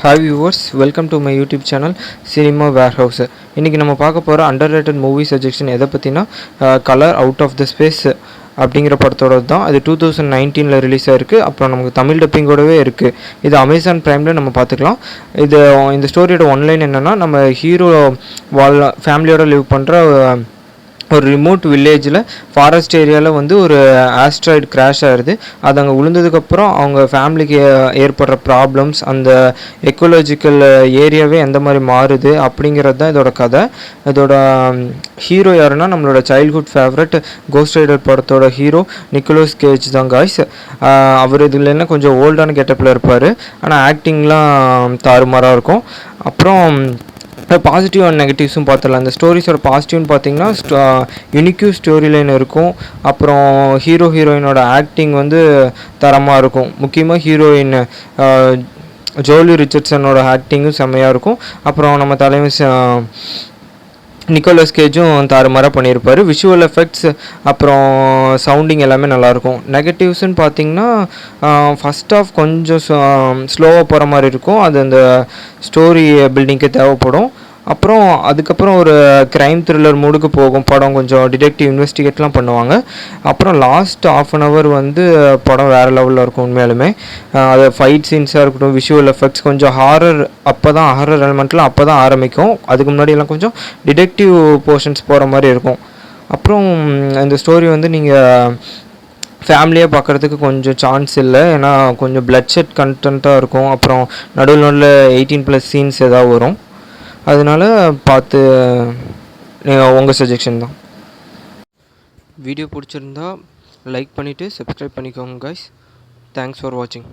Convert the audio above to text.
Hi viewers, welcome to my YouTube channel Cinema Warehouse. இன்றைக்கி நம்ம பார்க்க போகிற அண்டர்ரேட்டட் மூவி சஜெக்ஷன் எதை பற்றினா colour out of the space அப்படிங்கிற படத்தோட தான். அது 2019 ரிலீஸ் ஆகிருக்கு. அப்புறம் நமக்கு தமிழ் டப்பிங்கோடவே இருக்குது. இது அமேசான் ப்ரைமில் நம்ம பார்த்துக்கலாம். இந்த ஸ்டோரியோட ஒன்லைன் என்னென்னா, நம்ம ஹீரோ ஃபேமிலியோட லிவ் பண்ணுற ஒரு ரிமோட் வில்லேஜில் ஃபாரஸ்ட் ஏரியாவில் வந்து ஒரு ஆஸ்ட்ராய்டு கிராஷ் ஆகிடுது. அது அங்கே விழுந்ததுக்கப்புறம் அவங்க ஃபேமிலிக்கு ஏற்படுற ப்ராப்ளம்ஸ், அந்த எக்கோலஜிக்கல் ஏரியாவே எந்த மாதிரி மாறுது அப்படிங்கிறது தான் இதோட கதை. இதோட ஹீரோ யாருன்னா நம்மளோட சைல்ட்ஹுட் ஃபேவரட் கோஸ்ட் ரைடர் படத்தோட ஹீரோ நிக்கோலஸ் கேஜ் தான் காய்ஸ். அவர் இதில் என்ன கொஞ்சம் ஓல்டான கெட்டப்பில் இருப்பார், ஆனால் ஆக்டிங்லாம் தாறுமாறாக இருக்கும். அப்புறம் பாசிட்டிவ் அண்ட் நெகட்டிவ்ஸும் பார்த்துடலாம். இந்த ஸ்டோரிஸோட பாசிட்டிவ்னு பார்த்தீங்கன்னா யூனிக்யூ ஸ்டோரி லைன் இருக்கும். அப்புறம் ஹீரோயினோட ஆக்டிங் வந்து தரமாக இருக்கும். முக்கியமாக ஹீரோயின் ஜோலி ரிச்சர்ட்ஸனோட ஆக்டிங்கும் செம்மையாக இருக்கும். அப்புறம் நம்ம தலைவர் நிக்கோலஸ் கேஜும் தாறுமாறாக பண்ணியிருப்பார். விஷுவல் எஃபெக்ட்ஸ் அப்புறம் சவுண்டிங் எல்லாமே நல்லாயிருக்கும். நெகட்டிவ்ஸ்ன்னு பார்த்தீங்கன்னா ஃபஸ்ட் ஆஃப் கொஞ்சம் ஸ்லோவாக போகிற மாதிரி இருக்கும். அது அந்த ஸ்டோரி பில்டிங்க்கு தேவைப்படும். அப்புறம் அதுக்கப்புறம் ஒரு க்ரைம் த்ரில்லர் மூடுக்கு போகும் படம். கொஞ்சம் டிடெக்டிவ் இன்வெஸ்டிகேட்லாம் பண்ணுவாங்க. அப்புறம் லாஸ்ட் ½ வந்து படம் வேறு லெவலில் இருக்கும் உண்மையாலுமே. அது ஃபைட் சீன்ஸாக இருக்கட்டும், விஷுவல் எஃபெக்ட்ஸ், கொஞ்சம் ஹாரர் ஹாரர் எலிமெண்ட்லாம் அப்போ தான் ஆரம்பிக்கும். அதுக்கு முன்னாடியெல்லாம் கொஞ்சம் டிடெக்டிவ் போர்ஷன்ஸ் போகிற மாதிரி இருக்கும். அப்புறம் இந்த ஸ்டோரி வந்து நீங்கள் ஃபேமிலியாக பார்க்குறதுக்கு கொஞ்சம் சான்ஸ் இல்லை. ஏன்னா கொஞ்சம் பிளட்ஷெட் கண்டென்ட்டாக இருக்கும். அப்புறம் நடுவில் 18+ சீன்ஸ் ஏதாவது வரும். அதனால் பார்த்து உங்கள் சஜெக்ஷன் தான். வீடியோ பிடிச்சிருந்தா லைக் பண்ணிவிட்டு சப்ஸ்கிரைப் பண்ணிக்கோங்க காய்ஸ். தேங்க்ஸ் ஃபார் வாட்சிங்.